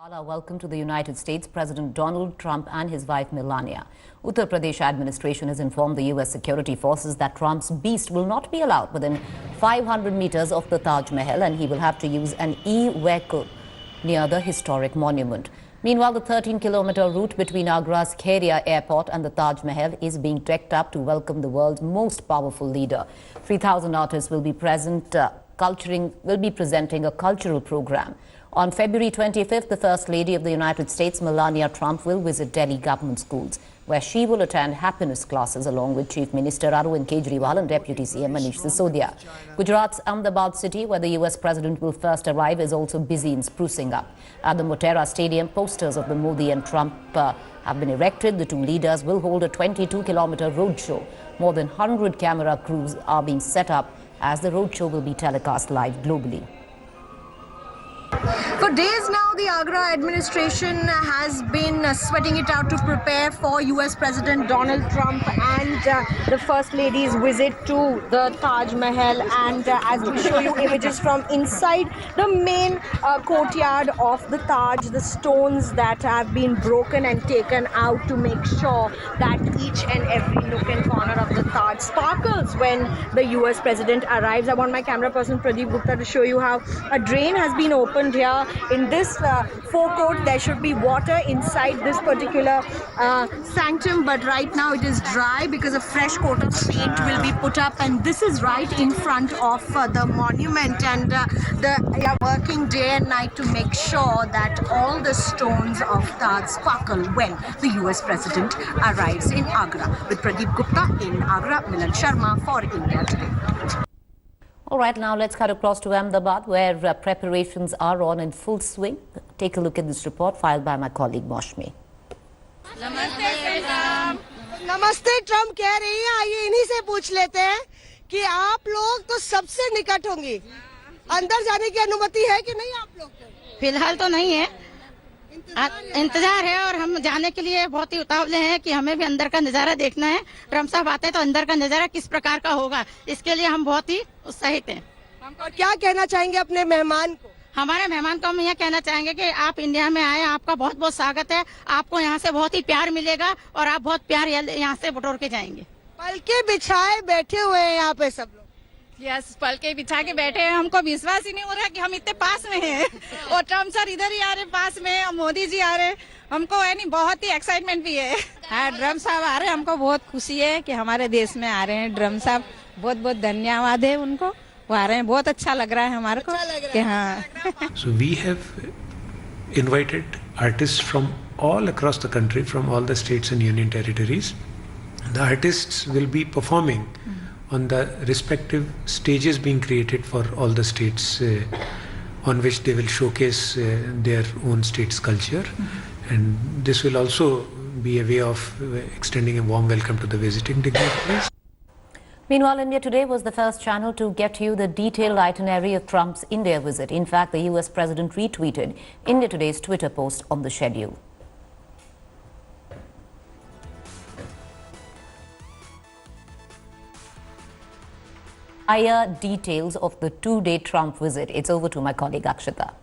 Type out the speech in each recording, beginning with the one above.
Welcome to the United States. President Donald Trump and his wife Melania. Uttar Pradesh administration has informed the U.S. security forces that Trump's beast will not be allowed within 500 meters of the Taj Mahal and he will have to use an e-vehicle near the historic monument. Meanwhile, the 13-kilometer route between Agra's Kheria airport and the Taj Mahal is being decked up to welcome the world's most powerful leader. 3,000 artists will be presenting a cultural program. On February 25th, the First Lady of the United States, Melania Trump, will visit Delhi government schools, where she will attend happiness classes along with Chief Minister Arvind Kejriwal and Deputy CM Manish Sisodia. Gujarat's Ahmedabad city, where the U.S. president will first arrive, is also busy in sprucing up. At the Motera Stadium, posters of the Modi and Trump have been erected. The two leaders will hold a 22-kilometer roadshow. More than 100 camera crews are being set up as the roadshow will be telecast live globally. For days now, the Agra administration has been sweating it out to prepare for U.S. President Donald Trump and the First Lady's visit to the Taj Mahal. And as we show you images from inside the main courtyard of the Taj, the stones that have been broken and taken out to make sure that each and every nook and corner of the Taj sparkles when the U.S. President arrives. I want my camera person Pradeep Gupta to show you how a drain has been opened here. In this forecourt, there should be water inside this particular sanctum, but right now it is dry because a fresh coat of paint will be put up, and this is right in front of the monument, and they are working day and night to make sure that all the stones of Taj sparkle when the US President arrives in Agra. With Pradeep Gupta in Agra, Milan Sharma for India Today. All right, now let's cut across to Ahmedabad, where preparations are on in full swing. Take a look at this report filed by my colleague Maushmi. नमस्ते Trump कह रही है, आइए इन्हीं से पूछ लेते हैं कि आप लोग तो सबसे निकट होंगी, अंदर जाने की अनुमति है कि नहीं आप लोग को? फिलहाल तो नहीं है, इंतजार है और हम जाने के लिए बहुत ही उतावले हैं कि हमें भी अंदर का नजारा देखना है। ट्रम्प साहब आते हैं तो अंदर का नजारा किस प्रकार का होगा, इसके लिए हम बहुत ही उत्साहित हैं। और क्या कहना चाहेंगे अपने मेहमान को? हमारे मेहमान को हम यह कहना चाहेंगे कि आप इंडिया में आए, आपका बहुत बहुत स्वागत है। आपको यहाँ से बहुत ही प्यार मिलेगा और आप बहुत प्यार यहाँ से बटोर के जाएंगे। पलके बिछाए बैठे हुए हैं यहाँ पे सब लोग। यस, पलके बिछा के बैठे हैं। हमको विश्वास ही नहीं हो रहा कि हम इतने पास में हैं और ट्रम्प सर इधर ही आ रहे पास में और मोदी जी आ रहे। हमको यानी बहुत ही एक्साइटमेंट भी है। हाँ, ट्रम्प साहब आ रहे हैं, हमको बहुत खुशी है कि हमारे देश में आ रहे हैं ट्रम्प साहब। बहुत बहुत धन्यवाद है उनको, वो आ रहे हैं। बहुत अच्छा लग रहा है हमारे को कि हाँ। So we have invited artists from all across the country, from all the states and union territories. The artists will be performing on the respective stages being created for all the states, on which they will showcase their own state's culture. And this will also be a way of extending a warm welcome to the visiting dignitaries. Meanwhile, India Today was the first channel to get you the detailed itinerary of Trump's India visit. In fact, the US president retweeted India Today's Twitter post on the schedule. Higher details of the two-day Trump visit. It's over to my colleague Akshita.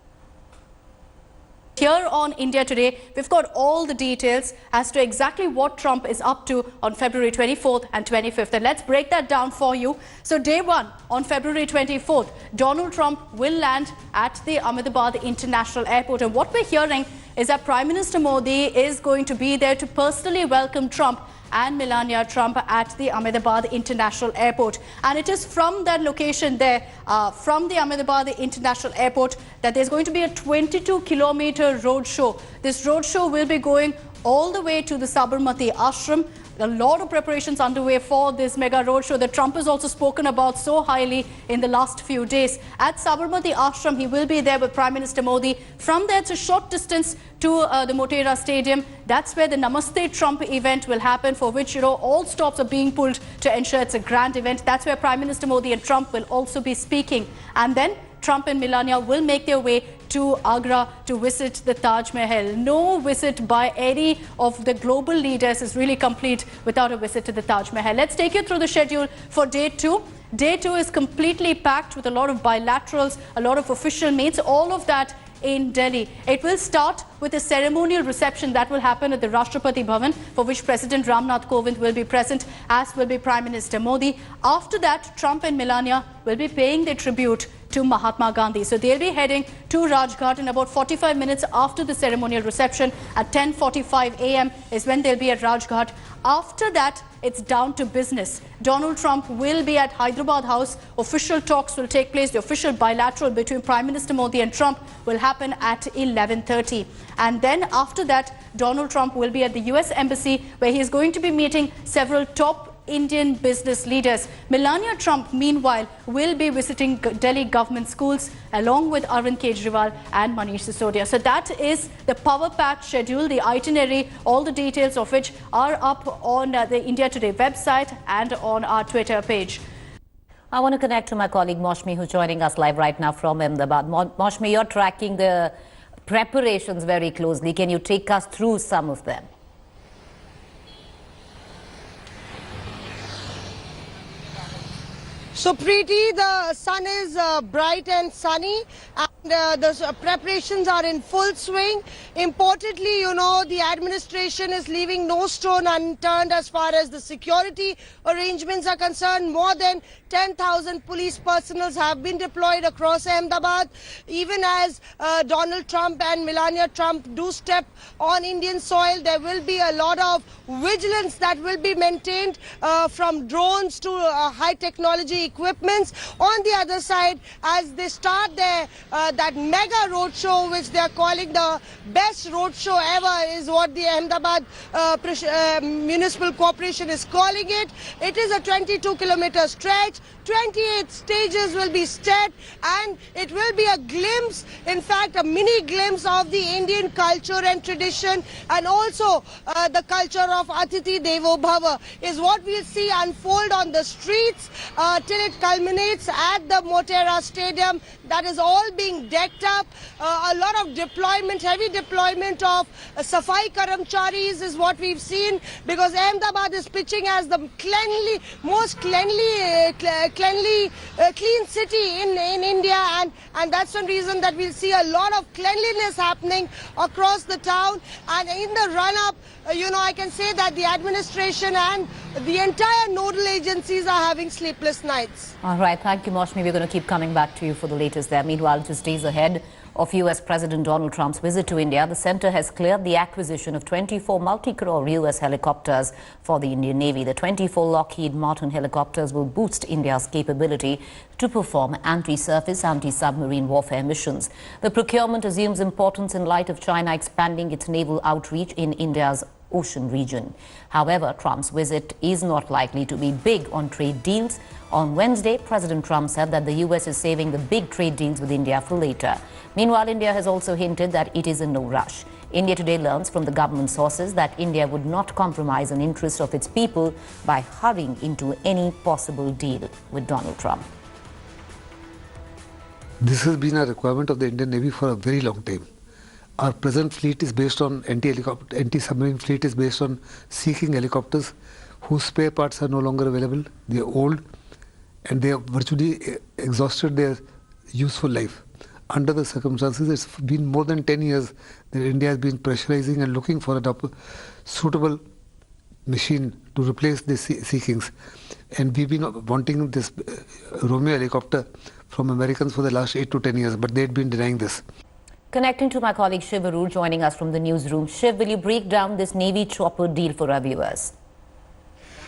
Here on India Today, we've got all the details as to exactly what Trump is up to on February 24th and 25th. And let's break that down for you. So day one, on February 24th, Donald Trump will land at the Ahmedabad International Airport. And what we're hearing is that Prime Minister Modi is going to be there to personally welcome Trump and Melania Trump at the Ahmedabad International Airport. And it is from that location there, from the Ahmedabad International Airport, that there's going to be a 22-kilometer roadshow. This roadshow will be going all the way to the Sabarmati Ashram. A lot of preparations underway for this mega roadshow that Trump has also spoken about so highly in the last few days. At Sabarmati Ashram, he will be there with Prime Minister Modi. From there, it's a short distance to the Motera Stadium. That's where the Namaste Trump event will happen, for which, all stops are being pulled to ensure it's a grand event. That's where Prime Minister Modi and Trump will also be speaking. And then Trump and Melania will make their way to Agra to visit the Taj Mahal. No visit by any of the global leaders is really complete without a visit to the Taj Mahal. Let's take you through the schedule for day two. Day two is completely packed with a lot of bilaterals, a lot of official meets. All of that in Delhi. It will start with a ceremonial reception that will happen at the Rashtrapati Bhavan, for which President Ramnath Kovind will be present, as will be Prime Minister Modi. After that, Trump and Melania will be paying their tribute to Mahatma Gandhi. So they'll be heading to Rajghat in about 45 minutes after the ceremonial reception. At 10:45 a.m. is when they'll be at Rajghat. After that, it's down to business. Donald Trump will be at Hyderabad House. Official talks will take place. The official bilateral between Prime Minister Modi and Trump will happen at 11:30. And then after that, Donald Trump will be at the U.S. Embassy, where he is going to be meeting several top Indian business leaders. Melania Trump, meanwhile, will be visiting Delhi government schools along with Arvind Kejriwal and Manish Sisodia. So that is the power-packed schedule, the itinerary, all the details of which are up on the India Today website and on our Twitter page. I want to connect to my colleague Moshmi, who's joining us live right now from Ahmedabad. Moshmi, you're tracking the preparations very closely. Can you take us through some of them? So Preeti, the sun is bright and sunny, and the preparations are in full swing. Importantly, you know, the administration is leaving no stone unturned as far as the security arrangements are concerned. More than 10,000 police personnel have been deployed across Ahmedabad. Even as Donald Trump and Melania Trump do step on Indian soil, there will be a lot of vigilance that will be maintained, from drones to high technology equipments. On the other side, as they start their that mega roadshow, which they are calling the best roadshow ever, is what the Ahmedabad Municipal Corporation is calling it. It is a 22-kilometer stretch. 28 stages will be set, and it will be a glimpse, in fact a mini glimpse of the Indian culture and tradition, and also the culture of Atithi Devo Bhava is what we'll see unfold on the streets till it culminates at the Motera Stadium. That is all being decked up. A lot of deployment, heavy deployment of Safai Karamcharis is what we've seen, because Ahmedabad is pitching as the most clean city in India, and that's one reason that we'll see a lot of cleanliness happening across the town. And in the run-up, you know, I can say that the administration and the entire nodal agencies are having sleepless nights. All right, thank you, Moshmi. We're going to keep coming back to you for the latest there. Meanwhile, just days ahead of U.S. President Donald Trump's visit to India, the centre has cleared the acquisition of 24 multi-crore U.S. helicopters for the Indian Navy. The 24 Lockheed Martin helicopters will boost India's capability to perform anti-surface, anti-submarine warfare missions. The procurement assumes importance in light of China expanding its naval outreach in India's ocean region. However, Trump's visit is not likely to be big on trade deals. On Wednesday, President Trump said that the U.S. is saving the big trade deals with India for later. Meanwhile, India has also hinted that it is in no rush. India Today learns from the government sources that India would not compromise on interests of its people by hurrying into any possible deal with Donald Trump. This has been a requirement of the Indian Navy for a very long time. Our present fleet is based on anti-submarine fleet is based on seeking helicopters whose spare parts are no longer available. They are old and they have virtually exhausted their useful life. Under the circumstances, it's been more than 10 years that India has been pressurizing and looking for a suitable machine to replace the seekings. And we've been wanting this Romeo helicopter from Americans for the last 8 to 10 years, but they'd been denying this. Connecting to my colleague Shiv Arur, joining us from the newsroom. Shiv, will you break down this Navy chopper deal for our viewers?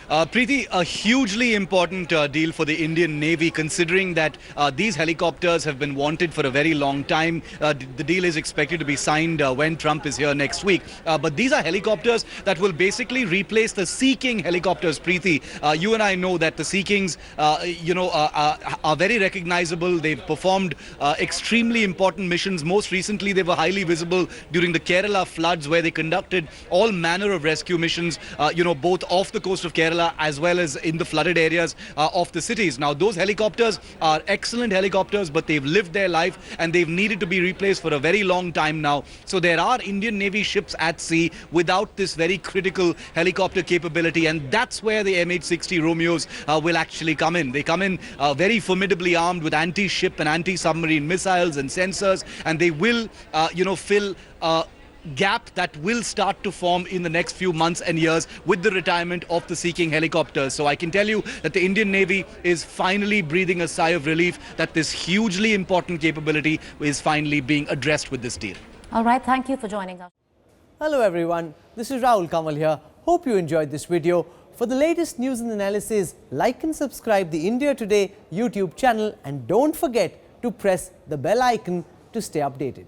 Preeti, a hugely important deal for the Indian Navy, considering that these helicopters have been wanted for a very long time. The deal is expected to be signed when Trump is here next week. But these are helicopters that will basically replace the Sea King helicopters, Preeti. You and I know that the Sea Kings, are very recognizable. They've performed extremely important missions. Most recently, they were highly visible during the Kerala floods, where they conducted all manner of rescue missions, both off the coast of Kerala Kerala as well as in the flooded areas of the cities. Now, those helicopters are excellent helicopters, but they've lived their life and they've needed to be replaced for a very long time now. So there are Indian Navy ships at sea without this very critical helicopter capability, and that's where the MH-60 Romeos will actually come in. They come in very formidably armed with anti-ship and anti-submarine missiles and sensors, and they will, fill gap that will start to form in the next few months and years with the retirement of the Sea King helicopters. So I can tell you that the Indian Navy is finally breathing a sigh of relief that this hugely important capability is finally being addressed with this deal. All right, thank you for joining us. Hello everyone, this is Rahul Kamal here. Hope you enjoyed this video. For the latest news and analysis, like and subscribe the India Today YouTube channel, and don't forget to press the bell icon to stay updated.